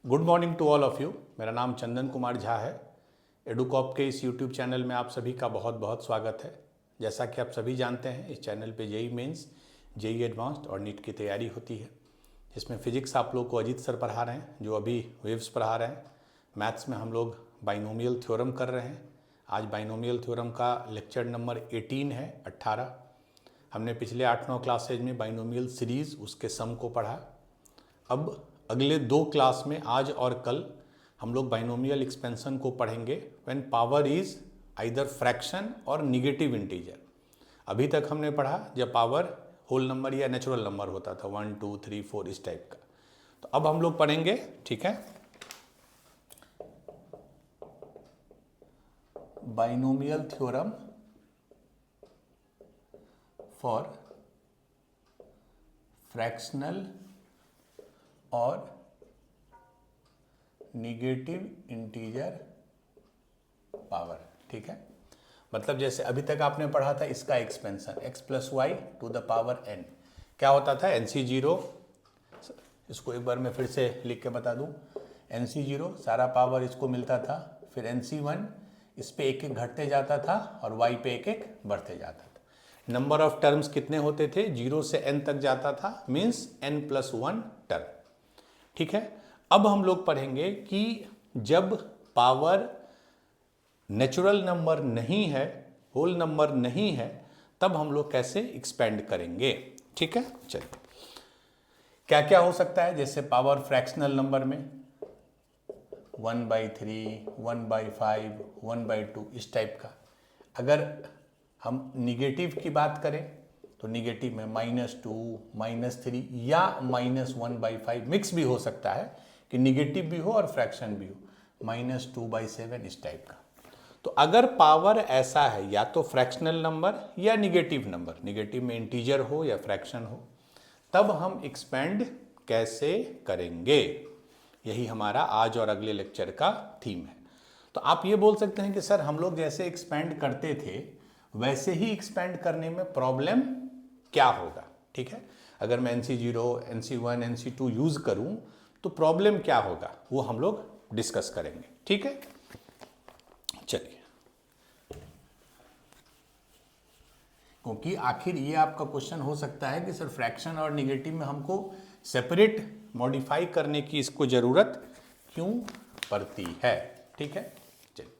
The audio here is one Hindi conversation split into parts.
Good morning to all of you. मेरा नाम चंदन कुमार झा है। एडुकॉप के इस यूट्यूब चैनल में आप सभी का बहुत बहुत स्वागत है। जैसा कि आप सभी जानते हैं, इस चैनल पे जेई मेंस, जेई एडवांस्ड और नीट की तैयारी होती है, जिसमें फिजिक्स आप लोग को अजीत सर पढ़ा रहे हैं, जो अभी वेव्स पढ़ा रहे हैं। मैथ्स में हम लोग बाइनोमियल थ्योरम कर रहे हैं। आज बाइनोमियल थ्योरम का लेक्चर नंबर 18 है, 18। हमने पिछले 8-9 क्लासेज में बाइनोमियल सीरीज़, उसके सम को पढ़ा। अब अगले 2 क्लास में, आज और कल, हम लोग बाइनोमियल एक्सपेंशन को पढ़ेंगे when power is either fraction और निगेटिव इंटीजर। अभी तक हमने पढ़ा जब पावर होल नंबर या नेचुरल नंबर होता था, 1 2 3 4 इस टाइप का। तो अब हम लोग पढ़ेंगे, ठीक है, बाइनोमियल थ्योरम फॉर फ्रैक्शनल और निगेटिव इंटीजर पावर। ठीक है, मतलब जैसे अभी तक आपने पढ़ा था इसका expansion x plus Y to the power n। क्या होता था? NC0, इसको एक बार मैं फिर से लिख के बता दूं। NC0 सारा पावर इसको मिलता था, फिर NC1 इस पे एक एक घटते जाता था और y पे एक एक बढ़ते जाता था। नंबर ऑफ टर्म्स कितने होते थे? 0 से n तक जाता था, मीन्स n प्लस 1 टर्म। ठीक है, अब हम लोग पढ़ेंगे कि जब पावर नेचुरल नंबर नहीं है, होल नंबर नहीं है, तब हम लोग कैसे एक्सपेंड करेंगे। ठीक है, चलिए, क्या क्या हो सकता है। जैसे पावर फ्रैक्शनल नंबर में 1/3, 1/5, 1/2 इस टाइप का। अगर हम निगेटिव की बात करें तो निगेटिव में -2, -3 या -1/5 मिक्स भी हो सकता है, कि निगेटिव भी हो और फ्रैक्शन भी हो, -2/7 इस टाइप का। तो अगर पावर ऐसा है, या तो फ्रैक्शनल नंबर या निगेटिव नंबर, निगेटिव में इंटीजर हो या फ्रैक्शन हो, तब हम एक्सपेंड कैसे करेंगे, यही हमारा आज और अगले लेक्चर का थीम है। तो आप ये बोल सकते हैं कि सर हम लोग जैसे एक्सपेंड करते थे वैसे ही एक्सपेंड करने में प्रॉब्लम क्या होगा। ठीक है, अगर मैं NC0, NC1, NC2 यूज करूं तो प्रॉब्लम क्या होगा, वो हम लोग डिस्कस करेंगे। ठीक है, चलिए, क्योंकि आखिर ये आपका क्वेश्चन हो सकता है कि सर फ्रैक्शन और निगेटिव में हमको सेपरेट मॉडिफाई करने की इसको जरूरत क्यों पड़ती है। ठीक है, चलिए,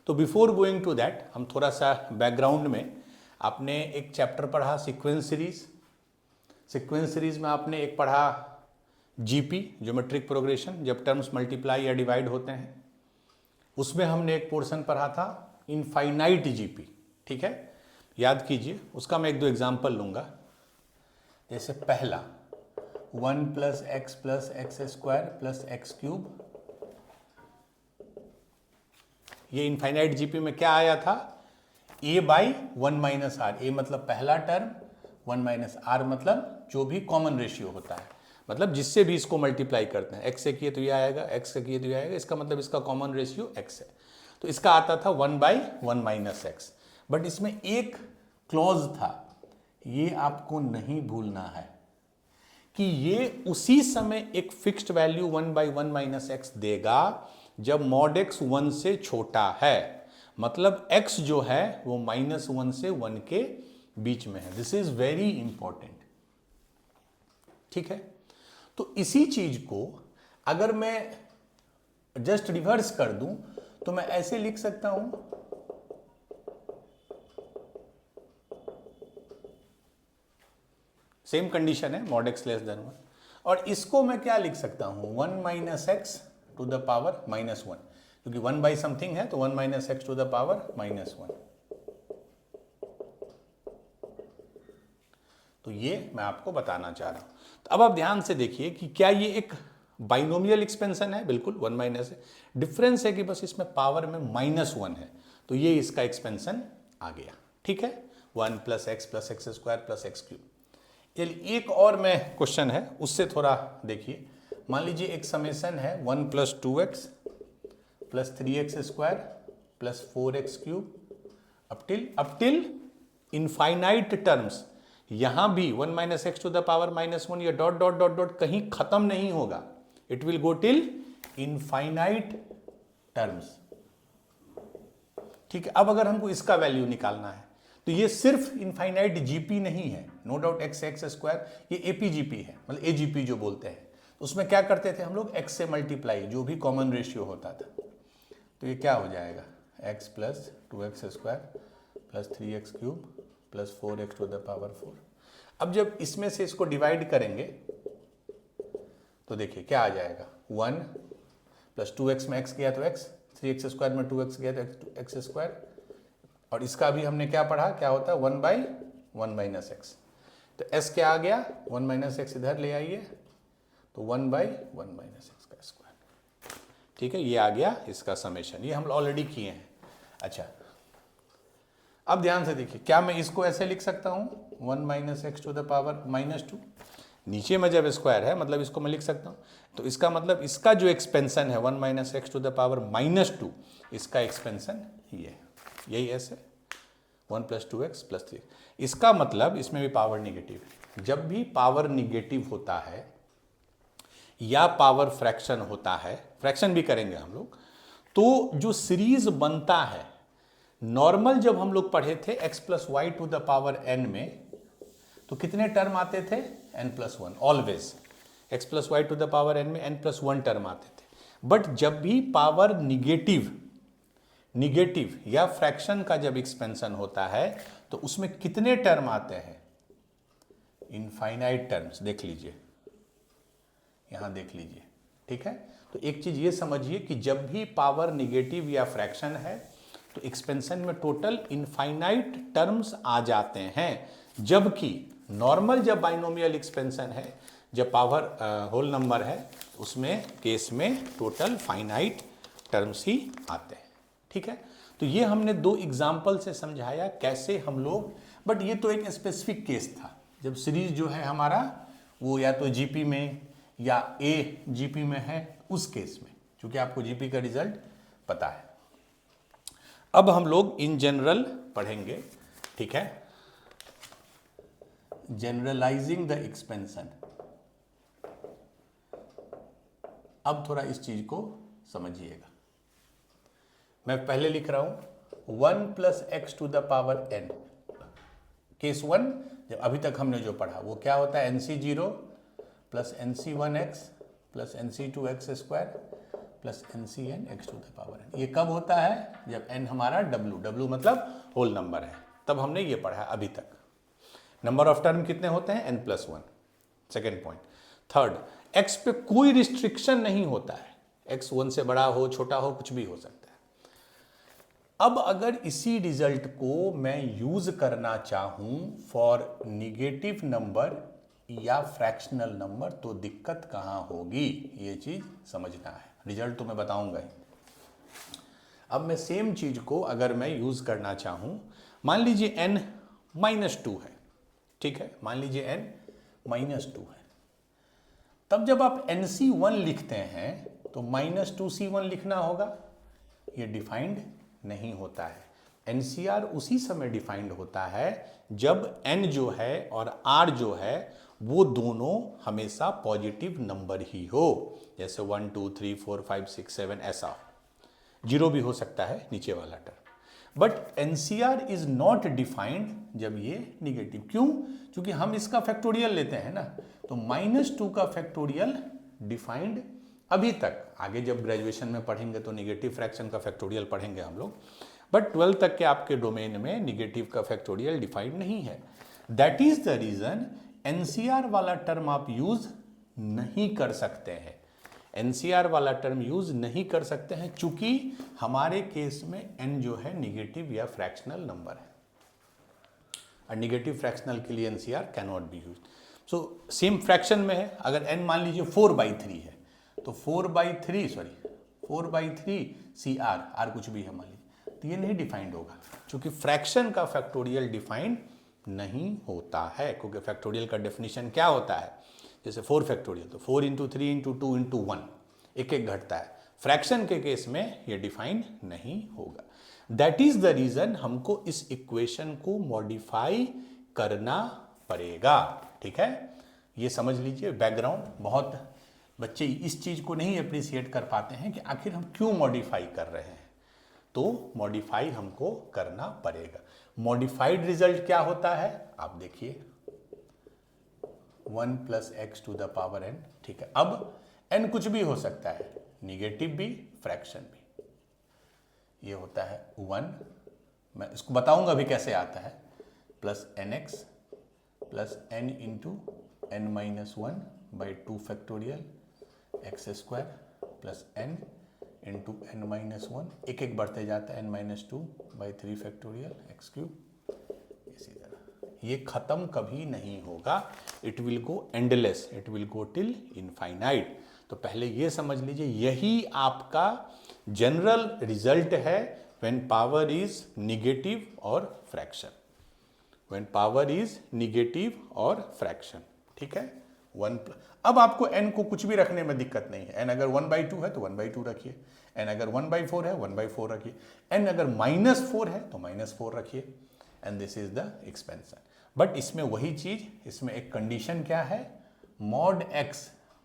तो बिफोर गोइंग टू दैट हम थोड़ा सा बैकग्राउंड में, आपने एक चैप्टर पढ़ा सीक्वेंस सीरीज। सीक्वेंस सीरीज में आपने एक पढ़ा जीपी, ज्योमेट्रिक प्रोग्रेशन, जब टर्म्स मल्टीप्लाई या डिवाइड होते हैं। उसमें हमने एक पोर्शन पढ़ा था इनफाइनाइट जीपी। ठीक है, याद कीजिए, उसका मैं 1-2 एग्जाम्पल लूंगा। जैसे पहला 1 + x + x² + x³, ये इनफाइनाइट जीपी में क्या आया था? a/1 - r। a मतलब पहला टर्म, 1 - r मतलब जो भी कॉमन रेशियो होता है, मतलब जिससे भी इसको मल्टीप्लाई करते हैं। x से किए तो ये आएगा, x से किए तो ये आएगा, इसका मतलब इसका कॉमन रेशियो x है। तो इसका आता था 1/1 - x। बट इसमें एक क्लॉज था, ये आपको नहीं भूलना है, कि ये उसी समय एक फिक्स्ड वैल्यू 1/1 - x देगा जब mod x 1 से छोटा है। मतलब x जो है वो -1 से 1 के बीच में है। This is very important. ठीक है, तो इसी चीज को अगर मैं जस्ट रिवर्स कर दूं तो मैं ऐसे लिख सकता हूं, सेम कंडीशन है, mod x < 1, और इसको मैं क्या लिख सकता हूं? 1 - x टू द पावर -1, क्योंकि 1 बाई समथिंग है तो 1 - x टू द पावर -1। तो ये मैं आपको बताना चाह रहा हूं। तो अब आप ध्यान से देखिए कि क्या ये एक बाइनोमियल एक्सपेंशन है? बिल्कुल 1 - है। डिफरेंस है कि बस इसमें पावर में -1 है, तो ये इसका एक्सपेंशन आ गया। ठीक है, 1 + x + x² + x³। चलिए, एक और मैं क्वेश्चन है, उससे थोड़ा देखिए। मान लीजिए एक समेशन है 1 + 2x + 3x² + 4x³ up till infinite terms. यहां भी 1 - x टू द पावर -1 या डॉट डॉट डॉट डॉट कहीं खत्म नहीं होगा, it will go till infinite terms. ठीक है, अब अगर हमको इसका वैल्यू निकालना है तो ये सिर्फ इनफाइनाइट जीपी नहीं है, नो डाउट एक्स स्क्वायर, ये एपीजीपी है, मतलब एजीपी जो बोलते हैं। उसमें क्या करते थे हम लोग, एक्स से मल्टीप्लाई, जो भी कॉमन रेशियो होता था। तो ये क्या हो जाएगा, X plus 2x square plus 3x cube plus 4x to the power 4। अब जब इसमें से इसको डिवाइड करेंगे तो देखिए क्या आ जाएगा, 1 प्लस 2x में x गया तो x, 3x स्क्वायर में 2x गया तो x स्क्वायर, और इसका भी हमने क्या पढ़ा, क्या होता है 1/1 माइनस एक्स। तो s क्या आ गया, 1 माइनस एक्स इधर ले आइए तो 1/1 माइनस एक्स का स्क्वायर। ठीक है, ये आ गया इसका समेशन, ये हम ऑलरेडी किए हैं। अच्छा, अब ध्यान से देखिए, क्या मैं इसको ऐसे लिख सकता हूँ 1 minus x to the power -2, नीचे में जब स्क्वायर है मतलब इसको मैं लिख सकता हूँ। तो इसका मतलब इसका जो एक्सपेंशन है 1 minus x to the power -2, इसका एक्सपेंशन ये है, यही ऐसे 1 प्लस 2x प्लस 3। इसका मतलब इसमें भी पावर निगेटिव है। जब भी पावर निगेटिव होता है या पावर फ्रैक्शन होता है, फ्रैक्शन भी करेंगे हम लोग, तो जो सीरीज बनता है, नॉर्मल जब हम लोग पढ़े थे x plus Y to the power n में, तो कितने टर्म आते थे, n+1, always x plus Y to the power n में n+1 टर्म आते थे। बट जब भी पावर निगेटिव या फ्रैक्शन का जब एक्सपेंशन होता है तो उसमें कितने टर्म आते हैं, इनफाइनाइट टर्म्स। देख लीजिए, यहां देख लीजिए। ठीक है, तो एक चीज ये समझिए कि जब भी पावर निगेटिव या फ्रैक्शन है तो एक्सपेंशन में टोटल इनफाइनाइट टर्म्स आ जाते हैं, जबकि नॉर्मल जब बाइनोमियल एक्सपेंशन है, जब पावर होल नंबर है, उसमें केस में टोटल फाइनाइट टर्म्स ही आते हैं। ठीक है, तो ये हमने 2 एग्जाम्पल से समझाया कैसे हम लोग, बट ये तो एक स्पेसिफिक केस था, जब सीरीज जो है हमारा वो या तो जीपी में या ए जीपी में है, उस केस में, क्योंकि आपको जीपी का रिजल्ट पता है। अब हम लोग इन जनरल पढ़ेंगे। ठीक है, जनरलाइजिंग द एक्सपेंशन। अब थोड़ा इस चीज को समझिएगा। मैं पहले लिख रहा हूं 1 plus x to the power n। Case 1 जब अभी तक हमने जो पढ़ा वो क्या होता है, nc0 plus nc1x plus nc2x square plus ncn x to the power n। ये कब होता है, जब n हमारा w मतलब होल नंबर है, तब हमने ये पढ़ा है अभी तक। नंबर ऑफ टर्म कितने होते हैं, n+1। Second point. Third, x पे कोई रिस्ट्रिक्शन नहीं होता है, x 1 से बड़ा हो छोटा हो कुछ भी हो सकता है। अब अगर इसी रिजल्ट को मैं यूज करना चाहूं फॉर निगेटिव नंबर या फ्रैक्शनल नंबर तो दिक्कत कहां होगी, ये चीज समझना है। रिजल्ट तो मैं बताऊंगा ही। अब मैं सेम चीज को अगर मैं यूज करना चाहूं, मान लीजिए n-2 है। ठीक है, मान लीजिए n-2 है, तब जब आप nc1 लिखते हैं तो -2c1 लिखना होगा। ये डिफाइंड नहीं होता है। NCR उसी समय डिफाइंड होता है जब n जो है और r जो है वो दोनों हमेशा पॉजिटिव नंबर ही हो, जैसे 1 2 3 4 5 6 7 ऐसा। 0 भी हो सकता है नीचे वाला term. But NCR is not defined जब ये निगेटिव। क्यों? क्योंकि हम इसका फैक्टोरियल लेते हैं ना, तो -2 का फैक्टोरियल डिफाइंड अभी तक, आगे जब ग्रेजुएशन में पढ़ेंगे तो निगेटिव फ्रैक्शन का फैक्टोरियल पढ़ेंगे हम लोग, बट 12 तक के आपके डोमेन में निगेटिव का फैक्टोरियल डिफाइंड नहीं है। That is the reason NCR वाला टर्म आप यूज नहीं कर सकते हैं। NCR वाला टर्म यूज नहीं कर सकते हैं चूंकि हमारे केस में n जो है निगेटिव या फ्रैक्शनल नंबर है, और निगेटिव फ्रैक्शनल के लिए NCR cannot be use. So same fraction में है, अगर n मान लीजिए 4/3 है तो 4/3 CR, R कुछ भी है मान लीजिए, तो ये नहीं डिफाइंड होगा, क्योंकि फ्रैक्शन का फैक्टोरियल डिफाइंड नहीं होता है। क्योंकि फैक्टोरियल का डेफिनेशन क्या होता है, जैसे 4 फैक्टोरियल तो 4 × 3 × 2 × 1 एक एक घटता है। फ्रैक्शन के केस में ये डिफाइंड नहीं होगा। दैट इज द रीजन हमको इस इक्वेशन को मॉडिफाई करना पड़ेगा। ठीक है, ये समझ लीजिए बैकग्राउंड, बहुत बच्चे इस चीज़ को नहीं अप्रिशिएट कर पाते हैं कि आखिर हम क्यों मॉडिफाई कर रहे हैं। तो मॉडिफाई हमको करना पड़ेगा। मॉडिफाइड रिजल्ट क्या होता है आप देखिए, 1 + x⁴ n। ठीक है, अब n कुछ भी हो सकता है, निगेटिव भी, फ्रैक्शन भी। ये होता है 1, मैं इसको बताऊंगा अभी कैसे आता है, plus nx plus n into n-1/2 factorial x² plus n into n-1, एक एक बढ़ते जाता है n-2/3 फैक्टोरियल x³। इसी तरह ये खत्म कभी नहीं होगा, it will go endless, it will go till infinite. तो पहले ये समझ लीजिए, यही आपका जनरल रिजल्ट है व्हेन पावर इज निगेटिव और fraction, when power is negative और फ्रैक्शन। ठीक है, 1 अब आपको n को कुछ भी रखने में दिक्कत नहीं है। n अगर 1/2 है तो 1/2 रखिए, n अगर 1/4 है 1/4 रखिए, n अगर -4 है तो -4 रखिए, and this is the expansion. But इसमें वही चीज, इसमें एक कंडीशन क्या है, mod x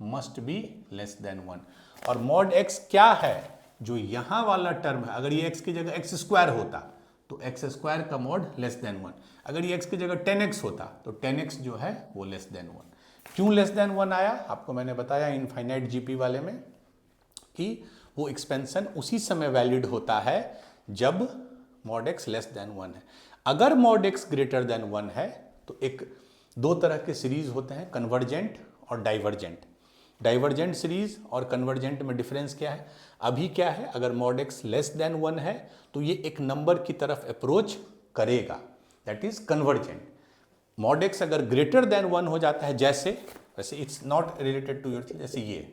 must be less than 1। और मॉड x क्या है, जो यहां वाला टर्म है, अगर ये x की जगह x² होता तो x² का मॉड लेस देन 1, अगर ये x की जगह 10x होता तो 10x जो है वो लेस देन 1। क्यों लेस देन 1 आया, आपको मैंने बताया इनफाइनाइट जीपी वाले में कि वो एक्सपेंशन उसी समय वैलिड होता है जब मॉड x लेस देन 1 है। अगर मॉड x ग्रेटर देन 1 है तो दो तरह के सीरीज होते हैं, कन्वर्जेंट और डाइवर्जेंट। डाइवर्जेंट सीरीज और कन्वर्जेंट में डिफरेंस क्या है, अभी क्या है, अगर मॉड x लेस देन 1 है तो ये एक नंबर की तरफ अप्रोच करेगा, that is convergent. Mod x अगर ग्रेटर देन 1 हो जाता है, जैसे वैसे it's not related to your, जैसे ये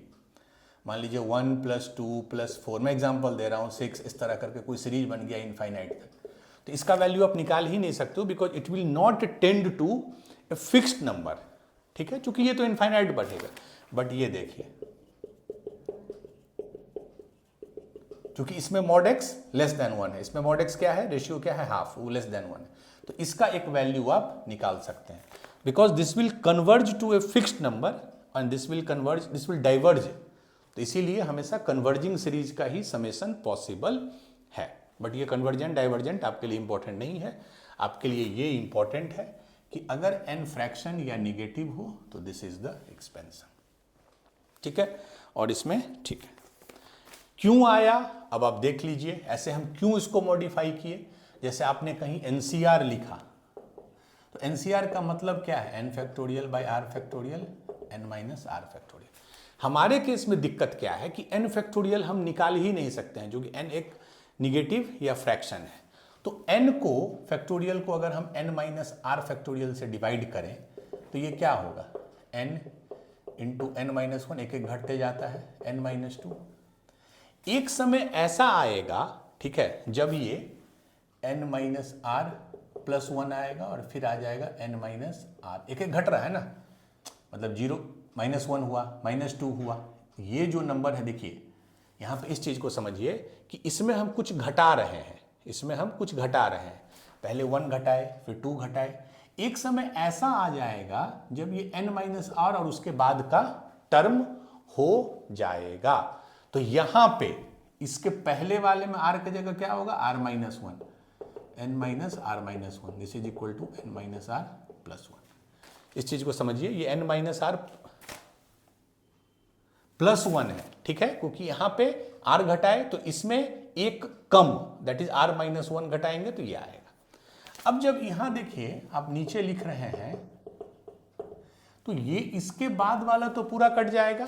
मान लीजिए 1 + 2 + 4, मैं एग्जांपल दे रहा हूँ 6, इस तरह करके कोई सीरीज बन गया इनफाइनाइट तक, तो इसका वैल्यू आप निकाल ही नहीं सकते हो, because it will not tend to a fixed number. ठीक है, क्योंकि ये तो इनफाइनाइट बढ़ेगा। बट ये देखिए, क्योंकि इसमें मॉड x लेस देन 1 है, इसमें मॉड x क्या है, रेशियो क्या है, हाफ, वो लेस देन 1 है, तो इसका एक वैल्यू आप निकाल सकते हैं, because this will converge to a fixed number and this will diverge. तो इसीलिए हमेशा कन्वर्जिंग सीरीज का ही समेशन पॉसिबल है। बट ये कन्वर्जेंट डाइवर्जेंट आपके लिए इंपॉर्टेंट नहीं है, आपके लिए ये इंपॉर्टेंट है कि अगर n फ्रैक्शन या निगेटिव हो तो दिस इज द एक्सपेंशन। ठीक है, और इसमें ठीक है, क्यों आया अब आप देख लीजिए, ऐसे हम क्यों इसको मॉडिफाई किए। जैसे आपने कहीं NCR लिखा, तो NCR का मतलब क्या है, n factorial by r factorial n - r factorial. हमारे केस में दिक्कत क्या है कि n फैक्टोरियल हम निकाल ही नहीं सकते हैं, जो कि n एक निगेटिव या फ्रैक्शन है। तो n को फैक्टोरियल को अगर हम n - r फैक्टोरियल से डिवाइड करें तो ये क्या होगा, n इंटू n-1, एक एक घटते जाता है n-2। एक समय ऐसा आएगा, ठीक है, जब ये n-r + 1 आएगा और फिर आ जाएगा n-r, एक एक घट रहा है ना, मतलब 0 -1 हुआ, -2 हुआ, ये जो नंबर है देखिए यहाँ पे, इस चीज को समझिए कि इसमें हम कुछ घटा रहे हैं, इसमें हम कुछ घटा रहे हैं, पहले 1 घटाए फिर 2 घटाए, एक समय ऐसा आ जाएगा जब ये n-r और उसके बाद का टर्म हो जाएगा। तो यहां पे इसके पहले वाले में r की जगह क्या होगा, r - 1, n-r - 1, this is equal to n-r + 1। इस चीज को समझिए, ये n-r + 1 है, ठीक है, क्योंकि यहां पे r घटाए तो इसमें एक कम, दैट इज r - 1 घटाएंगे तो ये आएगा। अब जब यहां देखिए आप नीचे लिख रहे हैं तो ये इसके बाद वाला तो पूरा कट जाएगा,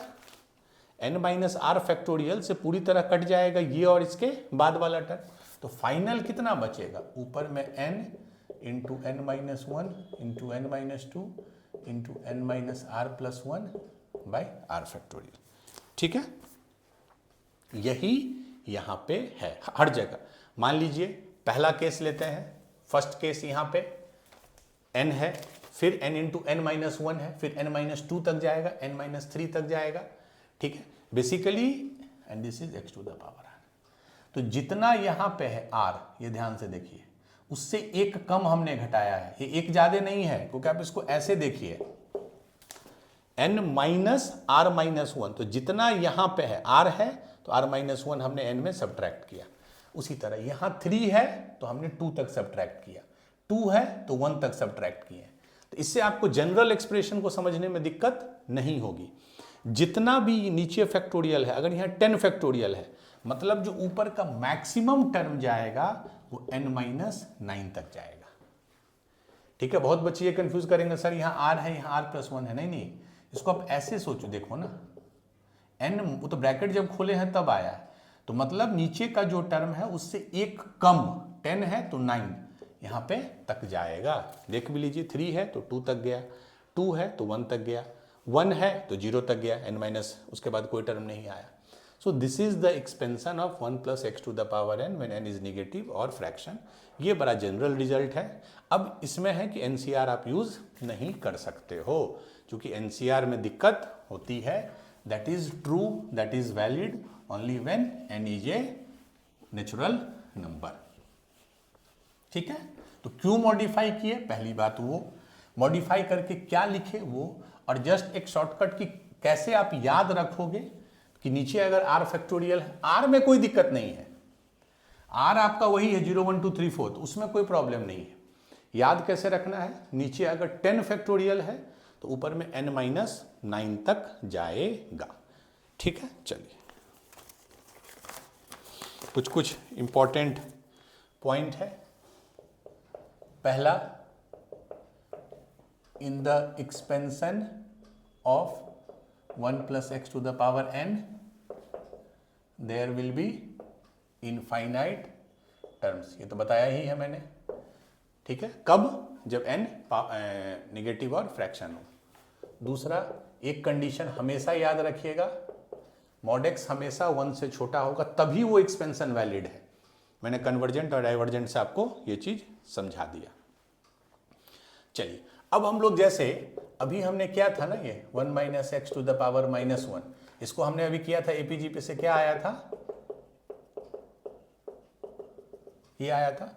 n - r फैक्टोरियल से पूरी तरह कट जाएगा ये और इसके बाद वाला टर्म, तो फाइनल कितना बचेगा, ऊपर में n into n-1 into n-2 into n-r + 1 by r factorial. ठीक है, यही यहां पे है हर जगह। मान लीजिए पहला केस लेते हैं, फर्स्ट केस यहां पे n है, फिर n इंटू n-1 है, फिर n-2 तक जाएगा, n-3 तक जाएगा। ठीक है, basically and this is x⁴ r। तो जितना यहां पे है r, ये ध्यान से देखिए, उससे एक कम हमने घटाया है, ये एक ज्यादा नहीं है, क्योंकि आप इसको ऐसे देखिए n minus R minus one, तो जितना यहाँ पे है r है तो r माइनस वन हमने n में सब्ट्रैक्ट किया। उसी तरह यहाँ 3 है तो हमने 2 तक सब्ट्रैक्ट किया, 2 है तो 1 तक सब्ट्रैक्ट किए। तो इससे आपको जनरल एक्सप्रेशन को समझने में दिक्कत नहीं होगी। जितना भी नीचे फैक्टोरियल है, अगर यहाँ 10 फैक्टोरियल है, मतलब जो ऊपर का मैक्सिमम टर्म जाएगा वो n माइनस 9 तक जाएगा। ठीक है, बहुत बच्चे ये कंफ्यूज करेंगे, सर यहाँ r है, यहाँ r प्लस 1 है। नहीं, इसको आप ऐसे सोचो, देखो ना, n वो तो ब्रैकेट जब खोले हैं तब आया है, तो मतलब नीचे का जो टर्म है उससे एक कम, 10 है तो 9 यहाँ पे तक जाएगा। देख भी लीजिए, 3 है तो 2 तक गया, 2 है तो 1 तक गया, 1 है तो 0 तक गया, n माइनस उसके बाद कोई टर्म नहीं आया। So this is the expansion of 1 plus x to the power n when n is negative और फ्रैक्शन। ये बड़ा जनरल रिजल्ट है। अब इसमें है कि NCR आप यूज नहीं कर सकते हो, क्योंकि NCR में दिक्कत होती है। That is true, that is valid only when n is a natural number. ठीक है, तो क्यों मॉडिफाई किए, पहली बात वो मॉडिफाई करके क्या लिखे वो, और जस्ट एक शॉर्टकट की कैसे आप याद रखोगे कि नीचे अगर r फैक्टोरियल है, r में कोई दिक्कत नहीं है, r आपका वही है 0 1 2 3 4, तो उसमें कोई प्रॉब्लम नहीं है। याद कैसे रखना है, नीचे अगर 10 फैक्टोरियल है तो ऊपर में n माइनस 9 तक जाएगा। ठीक है, चलिए कुछ इंपॉर्टेंट पॉइंट है। पहला, in the expansion of 1 plus x to the power n there will be infinite terms, ये तो बताया ही है मैंने। ठीक है, कब, जब n नेगेटिव और फ्रैक्शन हो। दूसरा, एक कंडीशन हमेशा याद रखिएगा, मॉड x हमेशा 1 से छोटा होगा तभी वो एक्सपेंशन वैलिड है। मैंने कन्वर्जेंट और डाइवर्जेंट से आपको ये चीज समझा दिया। चलिए, अब हम लोग जैसे अभी हमने क्या था ना, ये 1 minus x to the power minus 1, इसको हमने अभी किया था एपीजीपी से, क्या आया था, ये आया था।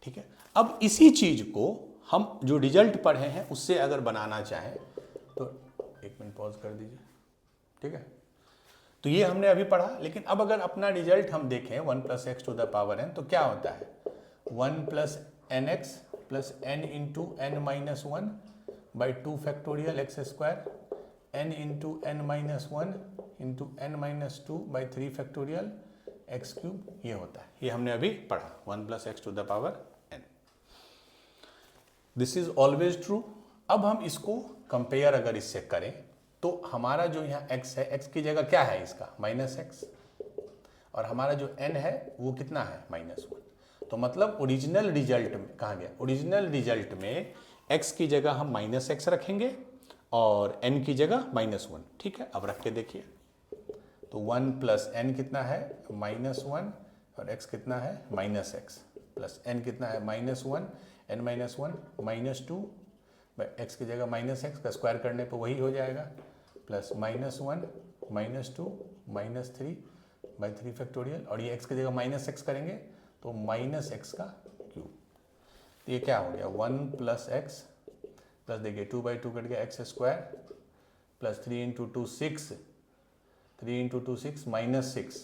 ठीक है, अब इसी चीज को हम जो रिजल्ट पढ़े हैं उससे अगर बनाना चाहें तो 1 मिनट पॉज कर दीजिए। ठीक है, तो ये हमने अभी पढ़ा, लेकिन अब अगर अपना रिजल्ट हम देखें 1 plus x to the power n, तो क्या होता है 1 plus N X plus N into N minus 1 by 2 factorial x square N into N minus 1 into N minus 2 by 3 factorial x cube, ये होता है। ये हमने अभी पढ़ा 1 plus x to the power n। This is always true. अब हम इसको कंपेयर अगर इससे करें तो हमारा जो यहाँ x है, x की जगह क्या है इसका माइनस एक्स, और हमारा जो n है वो कितना है माइनस 1। तो मतलब ओरिजिनल रिजल्ट में कहाँ गया, ओरिजिनल रिजल्ट में x की जगह हम माइनस एक्स रखेंगे और n की जगह माइनस 1। ठीक है, अब रख के देखिए, तो 1 प्लस एन कितना है माइनस 1 और x कितना है माइनस एक्स, प्लस n कितना है minus 1, n minus 1 minus 2, x की जगह माइनस एक्स का स्क्वायर करने पर वही हो जाएगा, plus minus 1 minus 2 minus 3 by 3 factorial, और ये x की जगह माइनस एक्स करेंगे तो माइनस एक्स का क्यूब। तो ये क्या हो गया 1 प्लस एक्स प्लस देखिए 2 बाई 2 कट गया x square plus 3 into 2 6, 3 into 2 6 minus 6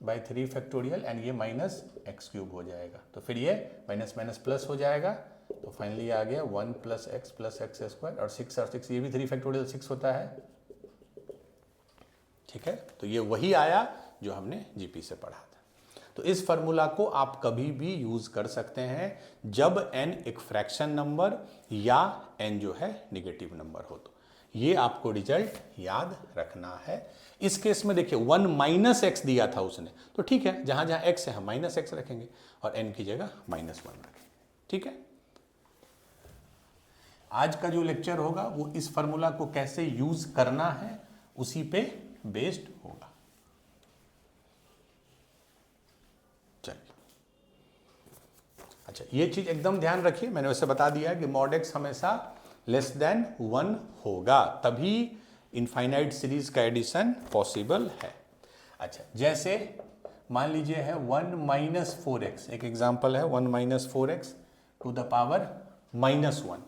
by 3 factorial, and ये माइनस एक्स क्यूब हो जाएगा। तो फिर ये माइनस माइनस प्लस हो जाएगा, तो फाइनली आ गया 1 प्लस एक्स स्क्वायर, और 6 और 6 ये भी 3 फैक्टोरियल 6 होता है। ठीक है, तो ये वही आया जो हमने जीपी से पढ़ा था। तो इस फार्मूला को आप कभी भी यूज कर सकते हैं जब n एक फ्रैक्शन नंबर या n जो है नेगेटिव नंबर हो। तो ये आपको रिजल्ट याद रखना है। इस केस में देखिए 1 माइनस एक्स दिया था उसने, तो ठीक है, जहां जहां x है हम माइनस एक्स रखेंगे और n की जगह माइनस 1 रखेंगे। ठीक है, आज का जो लेक्चर होगा वो इस फार्मूला को कैसे यूज करना है उसी पे बेस्ड होगा। चलिए, अच्छा ये चीज एकदम ध्यान रखिए, मैंने वैसे बता दिया कि मॉड एक्स हमेशा लेस देन 1 होगा, तभी इनफाइनाइट सीरीज का एडिशन पॉसिबल है। अच्छा, जैसे मान लीजिए है 1 माइनस 4x, एक एग्जाम्पल है 1 minus 4x to the power minus 1।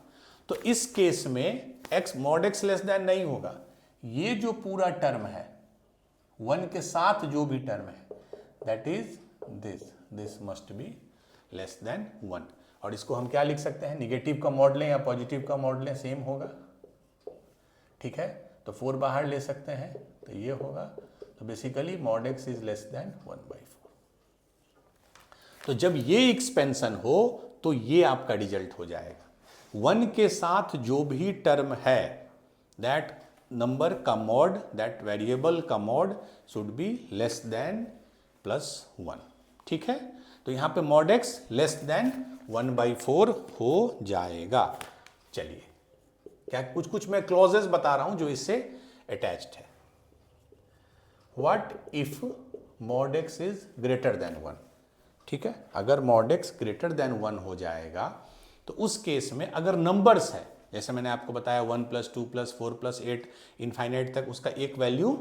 तो इस केस में x mod x less than नहीं होगा, ये जो पूरा टर्म है 1 के साथ जो भी टर्म है that is this must be less than 1। और इसको हम क्या लिख सकते हैं, निगेटिव का मॉड लें या पॉजिटिव का मॉड लें सेम होगा, ठीक है। तो 4 बाहर ले सकते हैं तो ये होगा, तो basically mod x is less then 1/4। तो जब ये एक्सपेंशन हो तो ये आपका रिजल्ट हो जाएगा। 1 के साथ जो भी टर्म है दैट नंबर का मॉड, दैट वेरिएबल का mod should be less than +1, ठीक है। तो यहां पे मॉड x लेस देन 1/4 हो जाएगा। चलिए, क्या कुछ मैं क्लॉजेस बता रहा हूं जो इससे अटैच्ड है। What if mod x is greater than 1, ठीक है। अगर मॉड x ग्रेटर देन 1 हो जाएगा तो उस केस में अगर नंबर्स है, जैसे मैंने आपको बताया 1 + 2 + 4 + 8 इनफाइनाइट तक उसका एक वैल्यू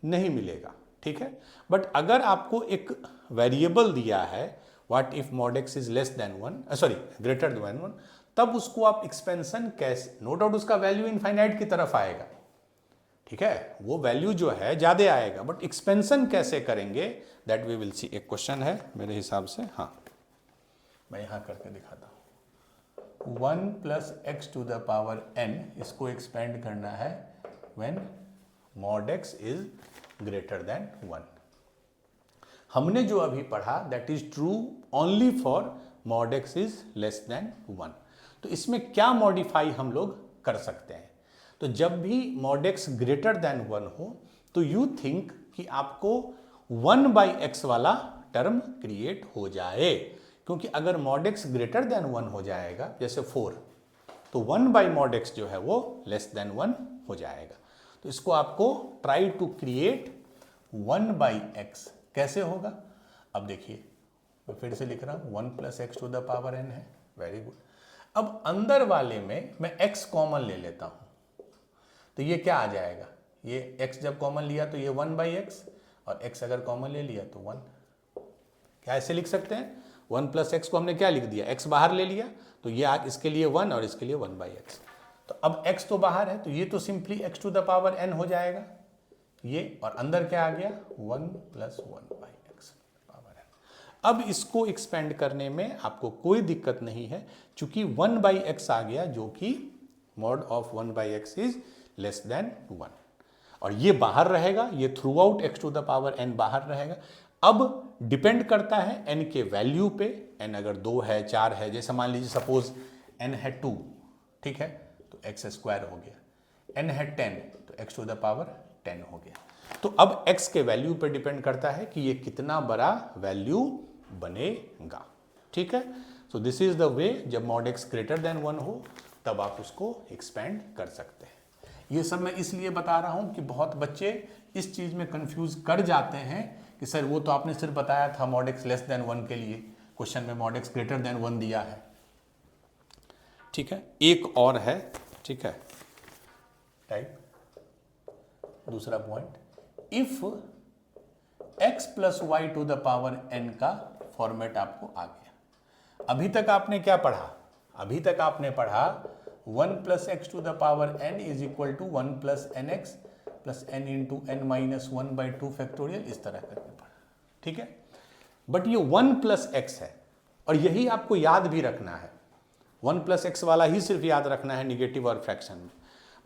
नहीं मिलेगा, ठीक है। बट अगर आपको एक वेरिएबल दिया है what if mod x is less than 1, sorry greater than 1, तब उसको आप एक्सपेंशन कैसे, नो डाउट उसका वैल्यू इनफाइनाइट की तरफ आएगा, ठीक है, वो वैल्यू जो है ज्यादा आएगा, बट एक्सपेंशन कैसे करेंगे दैट वी विल सी। एक क्वेश्चन है मेरे हिसाब से, हाँ मैं यहां करके दिखाता हूं। 1 + x⁴n, इसको एक्सपेंड करना है when mod x is greater than 1। हमने जो अभी पढ़ा that is true only for mod x is less than 1। तो इसमें क्या मॉडिफाई हम लोग कर सकते हैं, तो जब भी मॉड x ग्रेटर देन 1 हो तो यू थिंक कि आपको 1/x वाला टर्म क्रिएट हो जाए, क्योंकि अगर मॉड x ग्रेटर देन 1 हो जाएगा जैसे 4, तो 1/mod x जो है वो लेस देन 1 हो जाएगा। तो इसको आपको ट्राई टू क्रिएट 1/x, कैसे होगा अब देखिए, मैं फिर से लिख रहा हूं 1 + x⁴n है, वेरी गुड। अब अंदर वाले में मैं x कॉमन ले लेता हूं, तो ये क्या आ जाएगा, ये x जब कॉमन लिया तो ये 1/x, और x अगर कॉमन ले लिया तो 1। क्या ऐसे लिख सकते हैं, 1 + x को हमने क्या लिख दिया, x बाहर ले लिया तो ये इसके लिए 1 और इसके लिए 1/x। तो अब x तो बाहर है तो ये तो सिंपली x⁴n हो जाएगा ये, और अंदर क्या आ गया 1 + 1/x। अब इसको एक्सपेंड करने में आपको कोई दिक्कत नहीं है, चूंकि 1/x आ गया जो कि mod of 1/x is less than 1, और ये बाहर रहेगा, ये थ्रू आउट x⁴n बाहर रहेगा। अब डिपेंड करता है n के वैल्यू पे, n अगर 2 है 4 है, जैसे मान लीजिए सपोज n है 2, ठीक है, तो x² हो गया, n है 10 तो x⁴10 हो गया। तो अब x के वैल्यू पे डिपेंड करता है कि ये कितना बड़ा वैल्यू बनेगा, ठीक है। So this is the way, जब मॉड x ग्रेटर देन 1 हो तब आप उसको एक्सपेंड कर सकते हैं। ये सब मैं इसलिए बता रहा हूं कि बहुत बच्चे इस चीज में कंफ्यूज कर जाते हैं कि सर वो तो आपने सिर्फ बताया था मॉड x लेस देन 1 के लिए, क्वेश्चन में मॉड x ग्रेटर देन 1 दिया है, ठीक है। एक और है, ठीक है, टाइप दूसरा पॉइंट, इफ x + y⁴n का फॉर्मेट आपको आ गया। अभी तक आपने क्या पढ़ा, अभी तक आपने पढ़ा 1 + x⁴n is equal to 1 + nx + n × n - 1/2 factorial, इस तरह करके पढ़ा, ठीक है। बट ये 1 + x है और यही आपको याद भी रखना है, 1 + x वाला ही सिर्फ याद रखना है निगेटिव और फ्रैक्शन में।